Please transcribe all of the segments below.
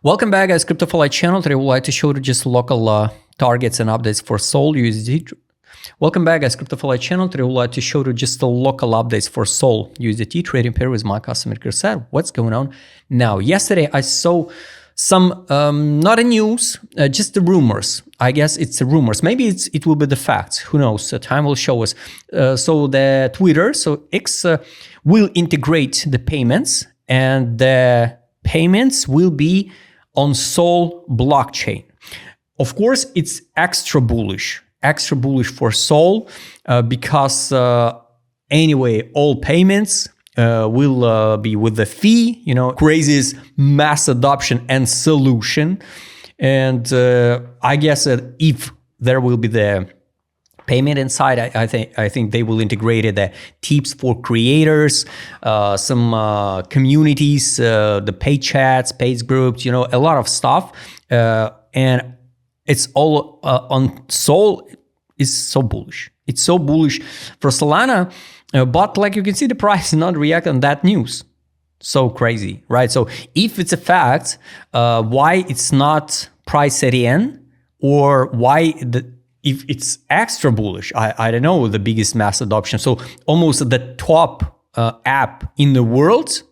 Welcome back, guys. CryptoFly channel. Today, we'd like to show you just local targets and updates for Sol USDT. Welcome back, guys. CryptoFly channel. Today, we'd like to show you just the local updates for Sol USDT trading pair with my customer Chris. What's going on now? Yesterday, I saw some not a news, just the rumors. I guess it's the rumors. Maybe it will be the facts. Who knows? Time will show us. So the Twitter, so X will integrate the payments, and the payments will be on Sol blockchain. Of course, it's extra bullish for Sol because anyway, all payments will be with the fee, craziest mass adoption and solution. And I guess that if there will be the payment inside, I think they will integrate the tips for creators, some communities, the paid chats, paid groups, a lot of stuff. And it's all on Sol is so bullish. It's so bullish for Solana, but like you can see, the price is not reacting on that news. So crazy, right? So if it's a fact, why it's not price at the end, or why if it's extra bullish, I don't know, the biggest mass adoption. So almost the top app in the world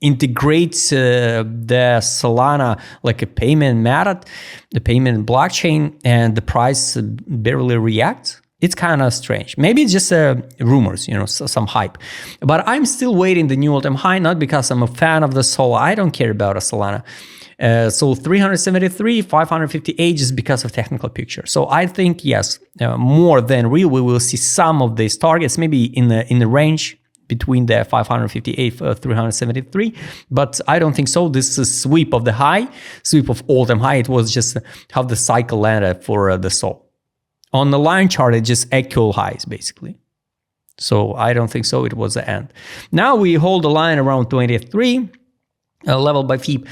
integrates the Solana like a payment method, the payment blockchain, and the price barely reacts. It's kind of strange. Maybe it's just rumors, some hype. But I'm still waiting the new all-time high, not because I'm a fan of the Sol. I don't care about a Solana. So 373, 558 just because of technical picture. So I think, yes, more than real, we will see some of these targets, maybe in the range between the 558, 373, but I don't think so. This is a sweep of the high, sweep of all-time high. It was just how the cycle landed for the Sol. On the line chart, it just equal highs, basically. So I don't think so. It was the end. Now we hold the line around 23. Level by FEEP.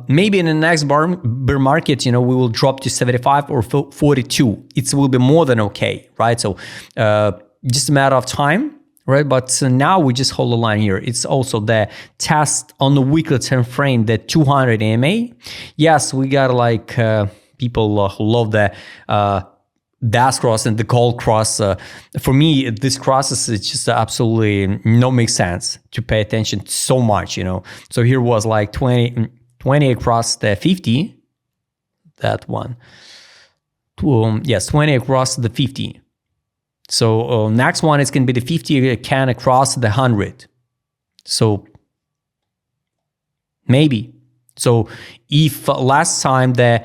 Maybe in the next bear market, we will drop to 75 or 42. It will be more than okay, right? So just a matter of time, right? But now we just hold the line here. It's also the test on the weekly time frame, the 200 EMA. Yes, we got like people who love the dash cross and the gold cross. For me, this crosses is just absolutely no make sense to pay attention so much, So here was like 20 across the 50, that one. Yes, 20 across the 50. So next one is going to be the 50 can across the 100. So maybe. So if last time the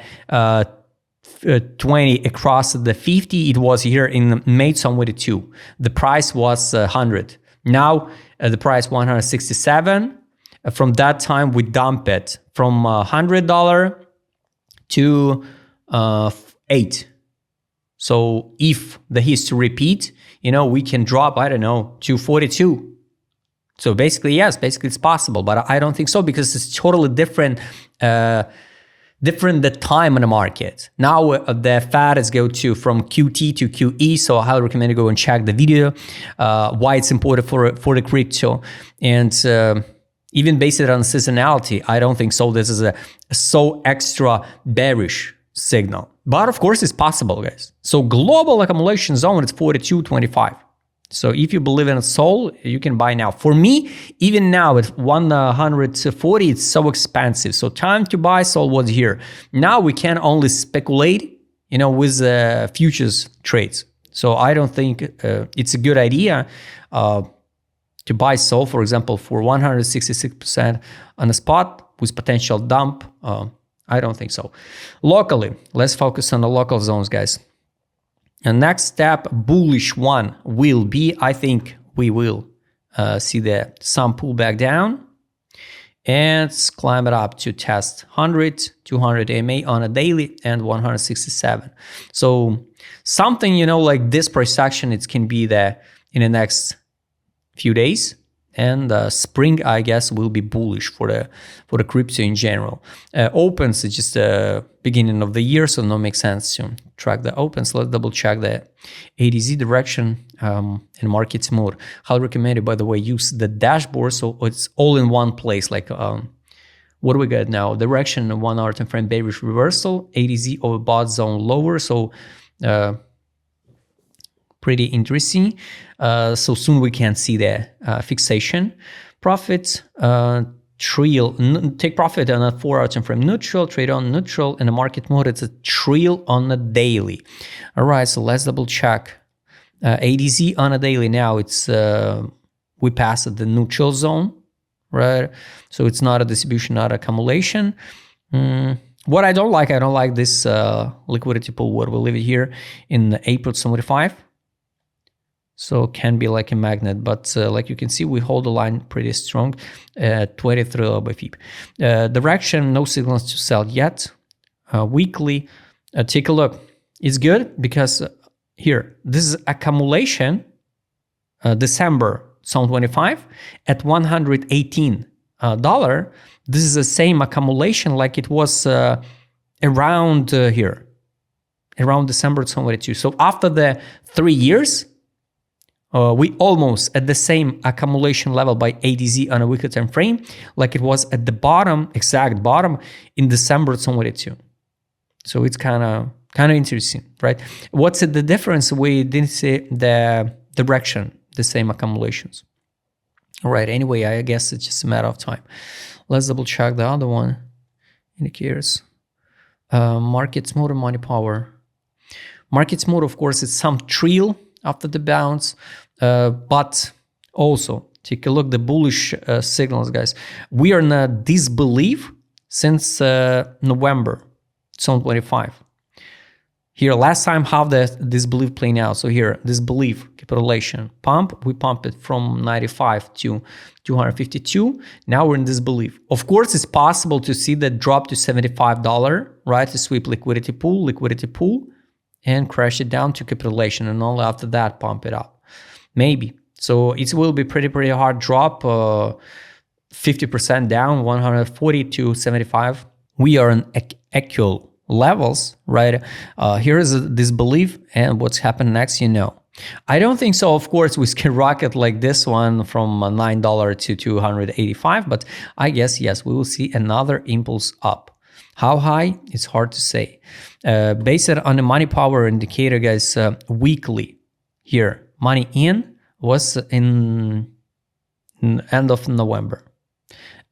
20 across the 50, it was here in May 22. The price was 100. Now the price 167. From that time, we dump it from $100 to 8. So if the history repeat, we can drop, I don't know, to 42. So basically, yes, it's possible, but I don't think so because it's totally different the time in the market. Now the fat is go to from QT to QE, so I highly recommend you go and check the video why it's important for the crypto. And even based on seasonality, I don't think so. This is a so extra bearish signal, but of course it's possible, guys. So global accumulation zone is 42.25. So if you believe in a Sol, you can buy now. For me, even now at 140, it's so expensive. So time to buy Sol was here. Now we can only speculate, with futures trades. So I don't think it's a good idea to buy Sol, for example, for 166% on the spot with potential dump. I don't think so. Locally, let's focus on the local zones, guys. And next step, bullish one will be, I think we will see some pullback down and climb it up to test 100, 200 EMA on a daily and 167. So something, like this price action, it can be there in the next few days. And spring, I guess, will be bullish for the crypto in general. Opens is just the beginning of the year, so no makes sense to track the opens. Let's double check the ADZ direction and markets mode. Highly recommended, by the way, use the dashboard so it's all in one place, like What do we got now? Direction 1 hour time frame bearish reversal, ADZ overbought zone lower. So pretty interesting. So soon we can see the fixation. Profit, take profit on a 4 hour time frame neutral, trade on neutral, in the market mode it's a trail on a daily. All right, so let's double check. ADZ on a daily now, it's we passed the neutral zone, right? So it's not a distribution, not accumulation. What I don't like this liquidity pool. What we'll leave it here in April 75. So it can be like a magnet, but like you can see, we hold the line pretty strong, 23 by FIB. Direction, no signals to sell yet. Weekly, take a look. It's good because here, this is accumulation, December 2025 at $118. This is the same accumulation like it was around here, around December 2022. So after the 3 years, we almost at the same accumulation level by ADZ on a weekly time frame, like it was at the bottom, exact bottom in December 2022. So it's kind of interesting, right? What's the difference? We didn't see the direction, the same accumulations. All right. Anyway, I guess it's just a matter of time. Let's double check the other one. Indicators. Markets mode, money power. Markets mode, of course, it's some trail after the bounce, but also take a look the bullish signals, guys. We are in a disbelief since November 2025. Here, last time, how this belief playing out. So here, this belief capitulation pump, we pump it from 95 to 252. Now we're in this belief. Of course, it's possible to see that drop to $75, right? To sweep liquidity pool, and crash it down to capitulation, and only after that pump it up. Maybe. So it will be pretty hard drop, 50% down, 140 to 75. We are in actual levels, right? Here is this belief, and what's happened next, I don't think so. Of course, we can rocket like this one from $9 to 285, but I guess, yes, we will see another impulse up. How high? It's hard to say. Based on the money power indicator, guys, weekly here, money in was in end of November.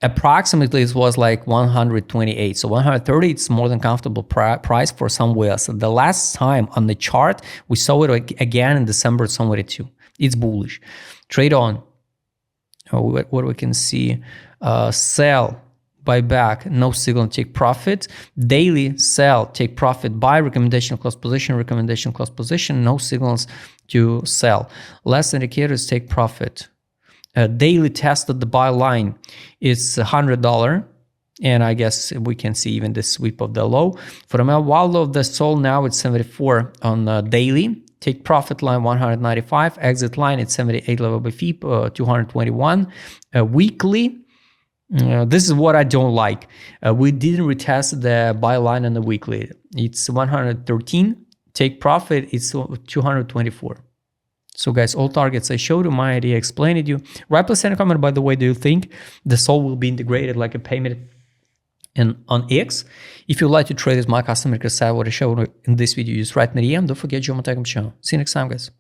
Approximately, it was like 128. So 130, it's more than comfortable price for some whales. So the last time on the chart, we saw it again in December 2022. It's bullish. Trade on. What we can see, sell, buy back, no signal, take profit. Daily, sell, take profit, buy, recommendation close position, no signals to sell. Last indicators, take profit. Daily test of the buy line is $100, and I guess we can see even the sweep of the low. For the while of the sol now, it's 74 on daily. Take profit line 195, exit line at 78 level by FIB, 221. Weekly, this is what I don't like. We didn't retest the buy line on the weekly. It's 113. Take profit, it's 224. So guys, all targets I showed you, my idea explained it you. Right, please send a comment, by the way, do you think the SOL will be integrated like a payment on X? If you'd like to trade with my customer, because I what I showed in this video, just write in the DM. Don't forget, join my Telegram channel. See you next time, guys.